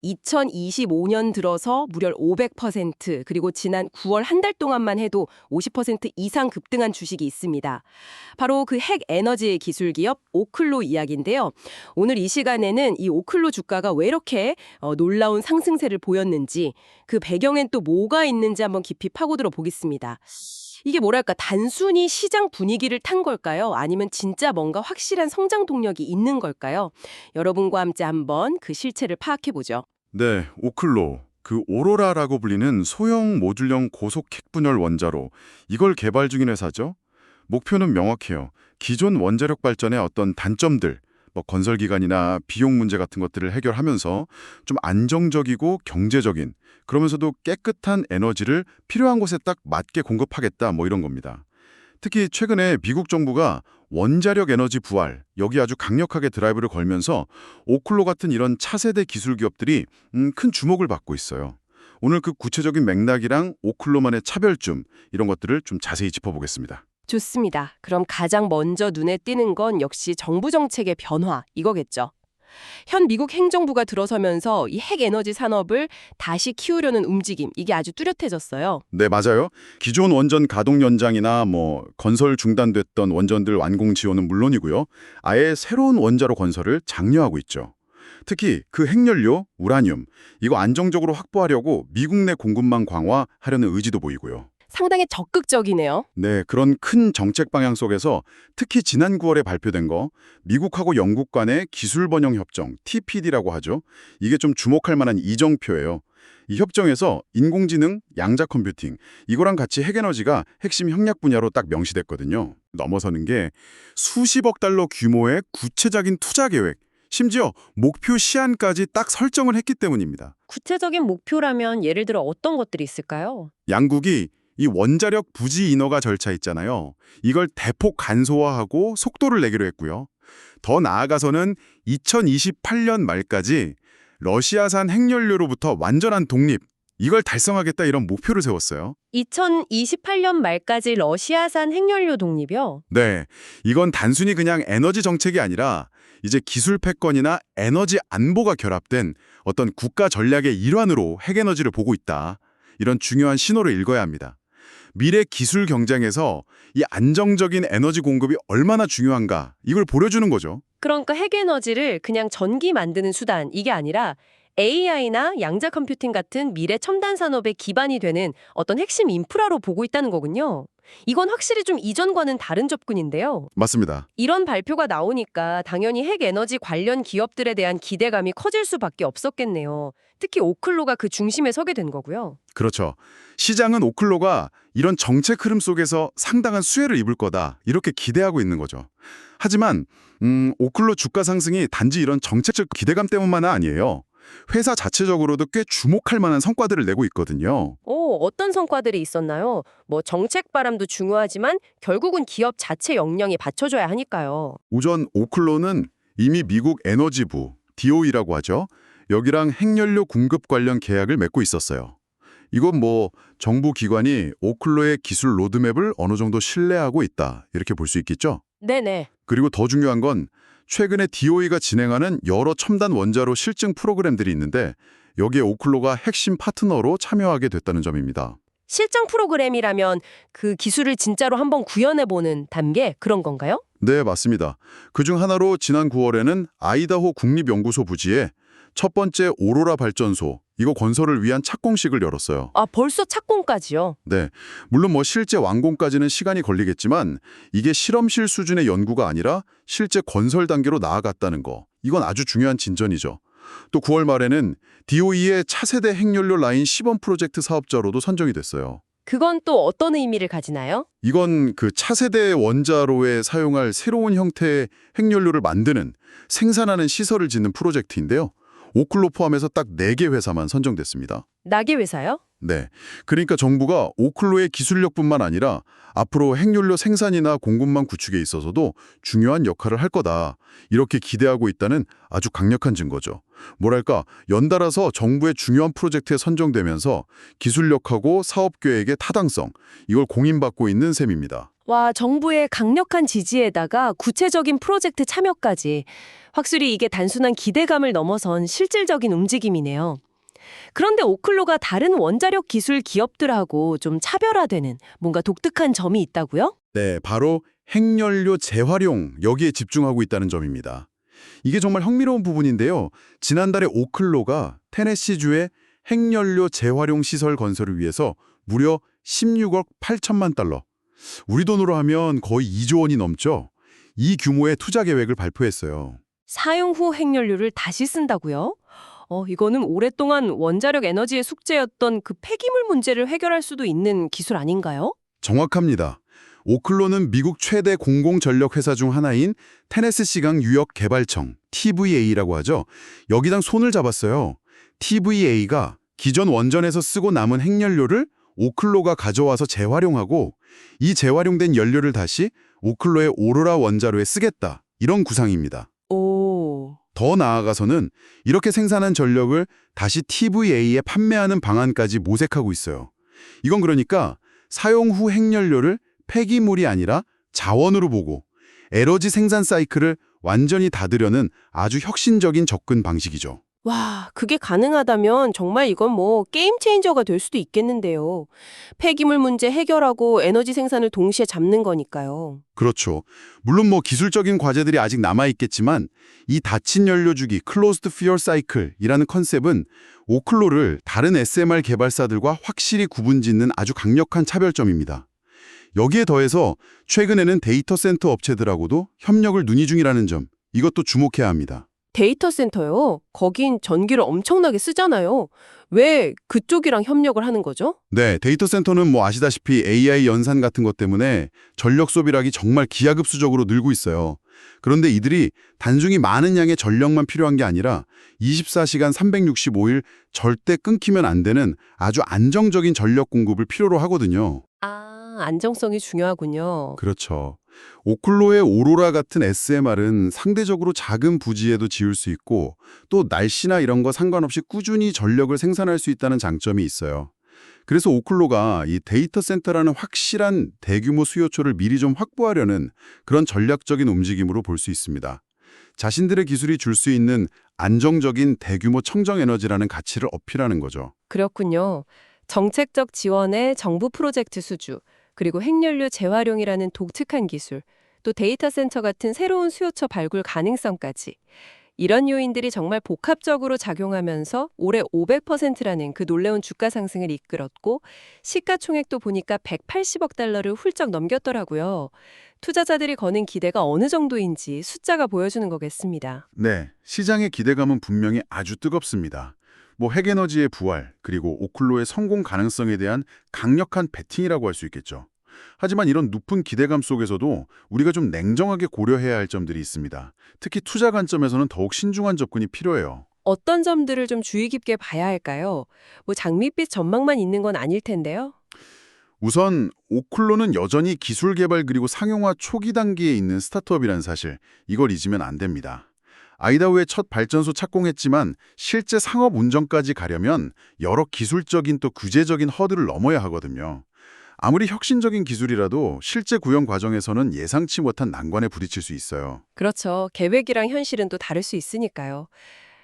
2025년 들어서 무려 500%, 그리고 지난 9월 한 달 동안만 해도 50% 이상 급등한 주식이 있습니다. 바로 그 핵 에너지 기술 기업 오클로 이야기인데요. 오늘 이 시간에는 이 오클로 주가가 왜 이렇게 놀라운 상승세를 보였는지, 그 배경엔 또 뭐가 있는지 한번 깊이 파고들어 보겠습니다. 이게 뭐랄까, 단순히 시장 분위기를 탄 걸까요? 아니면 진짜 뭔가 확실한 성장 동력이 있는 걸까요? 여러분과 함께 한번 그 실체를 파악해보죠. 네, 오클로, 그 오로라라고 불리는 소형 모듈형 고속 핵분열 원자로, 이걸 개발 중인 회사죠. 목표는 명확해요. 기존 원자력 발전의 어떤 단점들, 건설 기간이나 비용 문제 같은 것들을 해결하면서 좀 안정적이고 경제적인, 그러면서도 깨끗한 에너지를 필요한 곳에 딱 맞게 공급하겠다, 이런 겁니다. 특히 최근에 미국 정부가 원자력 에너지 부활, 여기 아주 강력하게 드라이브를 걸면서 오클로 같은 이런 차세대 기술 기업들이 큰 주목을 받고 있어요. 오늘 그 구체적인 맥락이랑 오클로만의 차별점, 이런 것들을 좀 자세히 짚어보겠습니다. 좋습니다. 그럼 가장 먼저 눈에 띄는 건 역시 정부 정책의 변화, 이거겠죠. 현 미국 행정부가 들어서면서 이 핵에너지 산업을 다시 키우려는 움직임, 이게 아주 뚜렷해졌어요. 네, 맞아요. 기존 원전 가동 연장이나 건설 중단됐던 원전들 완공 지원은 물론이고요. 아예 새로운 원자로 건설을 장려하고 있죠. 특히 그 핵연료, 우라늄, 이거 안정적으로 확보하려고 미국 내 공급망 강화하려는 의지도 보이고요. 상당히 적극적이네요. 네, 그런 큰 정책 방향 속에서 특히 지난 9월에 발표된 거 미국하고 영국 간의 기술 번영 협정, TPD라고 하죠. 이게 좀 주목할 만한 이정표예요. 이 협정에서 인공지능, 양자 컴퓨팅, 이거랑 같이 핵에너지가 핵심 협력 분야로 딱 명시됐거든요. 넘어서는 게 수십억 달러 규모의 구체적인 투자 계획, 심지어 목표 시한까지 딱 설정을 했기 때문입니다. 구체적인 목표라면 예를 들어 어떤 것들이 있을까요? 양국이 이 원자력 부지 인허가 절차 있잖아요. 이걸 대폭 간소화하고 속도를 내기로 했고요. 더 나아가서는 2028년 말까지 러시아산 핵연료로부터 완전한 독립, 이걸 달성하겠다 이런 목표를 세웠어요. 2028년 말까지 러시아산 핵연료 독립이요? 네, 이건 단순히 그냥 에너지 정책이 아니라 이제 기술 패권이나 에너지 안보가 결합된 어떤 국가 전략의 일환으로 핵에너지를 보고 있다. 이런 중요한 신호를 읽어야 합니다. 미래 기술 경쟁에서 이 안정적인 에너지 공급이 얼마나 중요한가, 이걸 보여주는 거죠. 그러니까 핵에너지를 그냥 전기 만드는 수단, 이게 아니라 AI나 양자 컴퓨팅 같은 미래 첨단 산업의 기반이 되는 어떤 핵심 인프라로 보고 있다는 거군요. 이건 확실히 좀 이전과는 다른 접근인데요. 맞습니다. 이런 발표가 나오니까 당연히 핵에너지 관련 기업들에 대한 기대감이 커질 수밖에 없었겠네요. 특히 오클로가 그 중심에 서게 된 거고요. 그렇죠. 시장은 오클로가 이런 정책 흐름 속에서 상당한 수혜를 입을 거다, 이렇게 기대하고 있는 거죠. 하지만 오클로 주가 상승이 단지 이런 정책적 기대감 때문만은 아니에요. 회사 자체적으로도 꽤 주목할 만한 성과들을 내고 있거든요. 어떤 성과들이 있었나요? 정책 바람도 중요하지만 결국은 기업 자체 역량이 받쳐줘야 하니까요. 우선 오클로는 이미 미국 에너지부, DOE라고 하죠. 여기랑 핵연료 공급 관련 계약을 맺고 있었어요. 이건 정부 기관이 오클로의 기술 로드맵을 어느 정도 신뢰하고 있다, 이렇게 볼 수 있겠죠. 네네. 그리고 더 중요한 건 최근에 DOE가 진행하는 여러 첨단 원자로 실증 프로그램들이 있는데 여기에 오클로가 핵심 파트너로 참여하게 됐다는 점입니다. 실증 프로그램이라면 그 기술을 진짜로 한번 구현해보는 단계, 그런 건가요? 네, 맞습니다. 그중 하나로 지난 9월에는 아이다호 국립연구소 부지에 첫 번째 오로라 발전소, 이거 건설을 위한 착공식을 열었어요. 아, 벌써 착공까지요? 네, 물론 실제 완공까지는 시간이 걸리겠지만 이게 실험실 수준의 연구가 아니라 실제 건설 단계로 나아갔다는 거, 이건 아주 중요한 진전이죠. 또 9월 말에는 DOE의 차세대 핵연료 라인 시범 프로젝트 사업자로도 선정이 됐어요. 그건 또 어떤 의미를 가지나요? 이건 그 차세대 원자로에 사용할 새로운 형태의 핵연료를 만드는, 생산하는 시설을 짓는 프로젝트인데요. 오클로 포함해서 딱 4개 회사만 선정됐습니다. 나계 회사요? 네. 그러니까 정부가 오클로의 기술력뿐만 아니라 앞으로 핵연료 생산이나 공급망 구축에 있어서도 중요한 역할을 할 거다. 이렇게 기대하고 있다는 아주 강력한 증거죠. 뭐랄까, 연달아서 정부의 중요한 프로젝트에 선정되면서 기술력하고 사업 계획의 타당성, 이걸 공인받고 있는 셈입니다. 와, 정부의 강력한 지지에다가 구체적인 프로젝트 참여까지. 확실히 이게 단순한 기대감을 넘어선 실질적인 움직임이네요. 그런데 오클로가 다른 원자력 기술 기업들하고 좀 차별화되는 뭔가 독특한 점이 있다고요? 네, 바로 핵연료 재활용, 여기에 집중하고 있다는 점입니다. 이게 정말 흥미로운 부분인데요. 지난달에 오클로가 테네시주의 핵연료 재활용 시설 건설을 위해서 무려 16억 8천만 달러, 우리 돈으로 하면 거의 2조 원이 넘죠. 이 규모의 투자 계획을 발표했어요. 사용 후 핵연료를 다시 쓴다고요? 이거는 오랫동안 원자력 에너지의 숙제였던 그 폐기물 문제를 해결할 수도 있는 기술 아닌가요? 정확합니다. 오클로는 미국 최대 공공전력 회사 중 하나인 테네시강 유역개발청, TVA라고 하죠. 여기랑 손을 잡았어요. TVA가 기존 원전에서 쓰고 남은 핵연료를 오클로가 가져와서 재활용하고 이 재활용된 연료를 다시 오클로의 오로라 원자로에 쓰겠다. 이런 구상입니다. 오, 더 나아가서는 이렇게 생산한 전력을 다시 TVA에 판매하는 방안까지 모색하고 있어요. 이건 그러니까 사용 후 핵연료를 폐기물이 아니라 자원으로 보고 에너지 생산 사이클을 완전히 닫으려는 아주 혁신적인 접근 방식이죠. 와, 그게 가능하다면 정말 이건 뭐 게임 체인저가 될 수도 있겠는데요. 폐기물 문제 해결하고 에너지 생산을 동시에 잡는 거니까요. 그렇죠. 물론 뭐 기술적인 과제들이 아직 남아있겠지만 이 닫힌 연료 주기, Closed Fuel Cycle이라는 컨셉은 오클로를 다른 SMR 개발사들과 확실히 구분짓는 아주 강력한 차별점입니다. 여기에 더해서 최근에는 데이터 센터 업체들하고도 협력을 논의 중이라는 점, 이것도 주목해야 합니다. 데이터 센터요? 거긴 전기를 엄청나게 쓰잖아요. 왜 그쪽이랑 협력을 하는 거죠? 네, 데이터 센터는 뭐 아시다시피 AI 연산 같은 것 때문에 전력 소비량이 정말 기하급수적으로 늘고 있어요. 그런데 이들이 단순히 많은 양의 전력만 필요한 게 아니라 24시간 365일 절대 끊기면 안 되는 아주 안정적인 전력 공급을 필요로 하거든요. 아, 안정성이 중요하군요. 그렇죠. 오클로의 오로라 같은 SMR은 상대적으로 작은 부지에도 지을 수 있고 또 날씨나 이런 거 상관없이 꾸준히 전력을 생산할 수 있다는 장점이 있어요. 그래서 오클로가 이 데이터 센터라는 확실한 대규모 수요처를 미리 좀 확보하려는 그런 전략적인 움직임으로 볼 수 있습니다. 자신들의 기술이 줄 수 있는 안정적인 대규모 청정 에너지라는 가치를 어필하는 거죠. 그렇군요. 정책적 지원의 정부 프로젝트 수주, 그리고 핵연료 재활용이라는 독특한 기술, 또 데이터 센터 같은 새로운 수요처 발굴 가능성까지. 이런 요인들이 정말 복합적으로 작용하면서 올해 500%라는 그 놀라운 주가 상승을 이끌었고 시가총액도 보니까 180억 달러를 훌쩍 넘겼더라고요. 투자자들이 거는 기대가 어느 정도인지 숫자가 보여주는 거겠습니다. 네, 시장의 기대감은 분명히 아주 뜨겁습니다. 뭐 핵에너지의 부활, 그리고 오클로의 성공 가능성에 대한 강력한 베팅이라고 할 수 있겠죠. 하지만 이런 높은 기대감 속에서도 우리가 좀 냉정하게 고려해야 할 점들이 있습니다. 특히 투자 관점에서는 더욱 신중한 접근이 필요해요. 어떤 점들을 좀 주의 깊게 봐야 할까요? 뭐 장밋빛 전망만 있는 건 아닐 텐데요. 우선 오클로는 여전히 기술 개발 그리고 상용화 초기 단계에 있는 스타트업이라는 사실, 이걸 잊으면 안 됩니다. 아이다호의 첫 발전소 착공했지만 실제 상업 운전까지 가려면 여러 기술적인 또 규제적인 허들을 넘어야 하거든요. 아무리 혁신적인 기술이라도 실제 구현 과정에서는 예상치 못한 난관에 부딪힐 수 있어요. 그렇죠. 계획이랑 현실은 또 다를 수 있으니까요.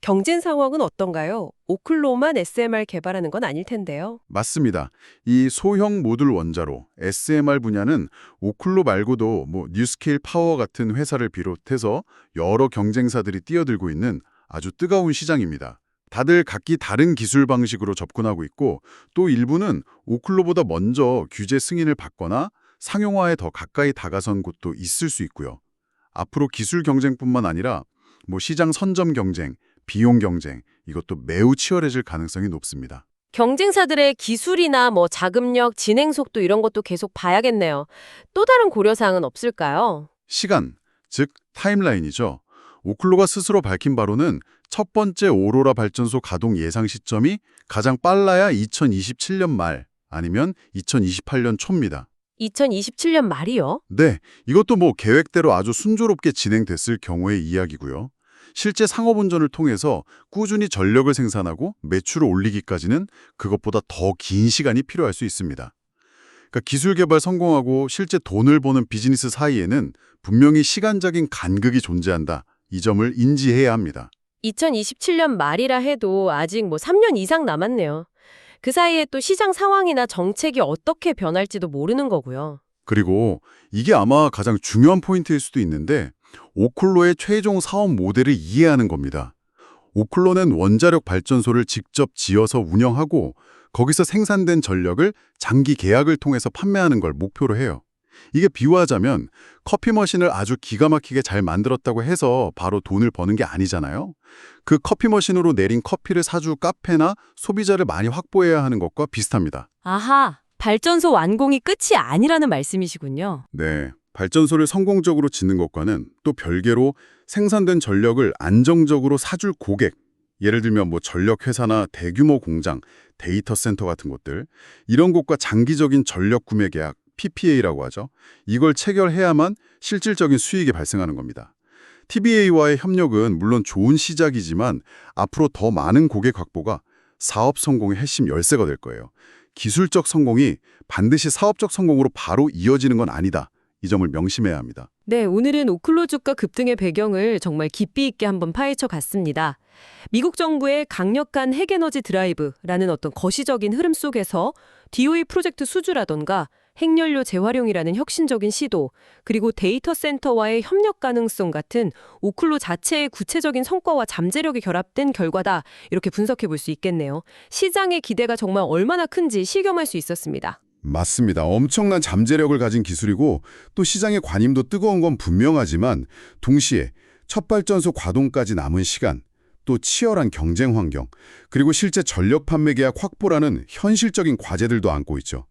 경쟁 상황은 어떤가요? 오클로만 SMR 개발하는 건 아닐 텐데요. 맞습니다. 이 소형 모듈 원자로 SMR 분야는 오클로 말고도 뭐 뉴스케일 파워 같은 회사를 비롯해서 여러 경쟁사들이 뛰어들고 있는 아주 뜨거운 시장입니다. 다들 각기 다른 기술 방식으로 접근하고 있고 또 일부는 오클로보다 먼저 규제 승인을 받거나 상용화에 더 가까이 다가선 곳도 있을 수 있고요. 앞으로 기술 경쟁뿐만 아니라 뭐 시장 선점 경쟁, 비용 경쟁, 이것도 매우 치열해질 가능성이 높습니다. 경쟁사들의 기술이나 뭐 자금력, 진행 속도 이런 것도 계속 봐야겠네요. 또 다른 고려사항은 없을까요? 시간, 즉 타임라인이죠. 오클로가 스스로 밝힌 바로는 첫 번째 오로라 발전소 가동 예상 시점이 가장 빨라야 2027년 말 아니면 2028년 초입니다. 2027년 말이요? 네, 이것도 뭐 계획대로 아주 순조롭게 진행됐을 경우의 이야기고요. 실제 상업운전을 통해서 꾸준히 전력을 생산하고 매출을 올리기까지는 그것보다 더 긴 시간이 필요할 수 있습니다. 그러니까 기술 개발 성공하고 실제 돈을 버는 비즈니스 사이에는 분명히 시간적인 간극이 존재한다. 이 점을 인지해야 합니다. 2027년 말이라 해도 아직 3년 이상 남았네요. 그 사이에 또 시장 상황이나 정책이 어떻게 변할지도 모르는 거고요. 그리고 이게 아마 가장 중요한 포인트일 수도 있는데 오클로의 최종 사업 모델을 이해하는 겁니다. 오클로는 원자력 발전소를 직접 지어서 운영하고 거기서 생산된 전력을 장기 계약을 통해서 판매하는 걸 목표로 해요. 이게 비유하자면 커피 머신을 아주 기가 막히게 잘 만들었다고 해서 바로 돈을 버는 게 아니잖아요. 그 커피 머신으로 내린 커피를 사줄 카페나 소비자를 많이 확보해야 하는 것과 비슷합니다. 아하, 발전소 완공이 끝이 아니라는 말씀이시군요. 네, 발전소를 성공적으로 짓는 것과는 또 별개로 생산된 전력을 안정적으로 사줄 고객, 예를 들면 전력회사나 대규모 공장, 데이터 센터 같은 곳들, 이런 곳과 장기적인 전력 구매 계약, PPA라고 하죠. 이걸 체결해야만 실질적인 수익이 발생하는 겁니다. TBA와의 협력은 물론 좋은 시작이지만 앞으로 더 많은 고객 확보가 사업 성공의 핵심 열쇠가 될 거예요. 기술적 성공이 반드시 사업적 성공으로 바로 이어지는 건 아니다. 이 점을 명심해야 합니다. 네, 오늘은 오클로 주가 급등의 배경을 정말 깊이 있게 한번 파헤쳐 갔습니다. 미국 정부의 강력한 핵에너지 드라이브라는 어떤 거시적인 흐름 속에서 DOE 프로젝트 수주라던가 핵연료 재활용이라는 혁신적인 시도, 그리고 데이터 센터와의 협력 가능성 같은 오클로 자체의 구체적인 성과와 잠재력이 결합된 결과다. 이렇게 분석해 볼 수 있겠네요. 시장의 기대가 정말 얼마나 큰지 실감할 수 있었습니다. 맞습니다. 엄청난 잠재력을 가진 기술이고 또 시장의 관심도 뜨거운 건 분명하지만 동시에 첫 발전소 가동까지 남은 시간, 또 치열한 경쟁 환경, 그리고 실제 전력 판매 계약 확보라는 현실적인 과제들도 안고 있죠.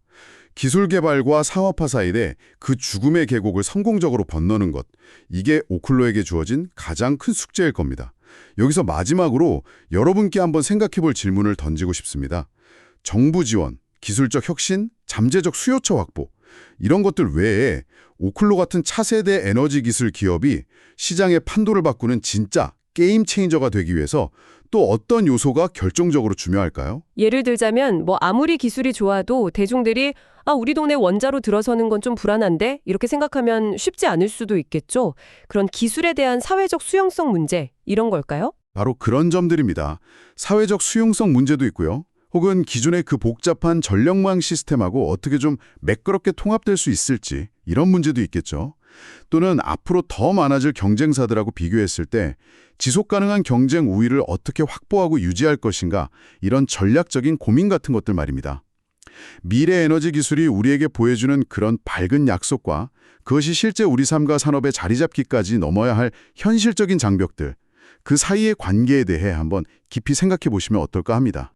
기술 개발과 상업화 사이에 그 죽음의 계곡을 성공적으로 건너는 것, 이게 오클로에게 주어진 가장 큰 숙제일 겁니다. 여기서 마지막으로 여러분께 한번 생각해 볼 질문을 던지고 싶습니다. 정부 지원, 기술적 혁신, 잠재적 수요처 확보, 이런 것들 외에 오클로 같은 차세대 에너지 기술 기업이 시장의 판도를 바꾸는 진짜 게임 체인저가 되기 위해서 또 어떤 요소가 결정적으로 중요할까요? 예를 들자면 아무리 기술이 좋아도 대중들이 우리 동네 원자로 들어서는 건 좀 불안한데 이렇게 생각하면 쉽지 않을 수도 있겠죠. 그런 기술에 대한 사회적 수용성 문제 이런 걸까요? 바로 그런 점들입니다. 사회적 수용성 문제도 있고요. 혹은 기존의 그 복잡한 전력망 시스템하고 어떻게 좀 매끄럽게 통합될 수 있을지 이런 문제도 있겠죠. 또는 앞으로 더 많아질 경쟁사들하고 비교했을 때 지속 가능한 경쟁 우위를 어떻게 확보하고 유지할 것인가 이런 전략적인 고민 같은 것들 말입니다. 미래 에너지 기술이 우리에게 보여주는 그런 밝은 약속과 그것이 실제 우리 삶과 산업에 자리 잡기까지 넘어야 할 현실적인 장벽들, 그 사이의 관계에 대해 한번 깊이 생각해 보시면 어떨까 합니다.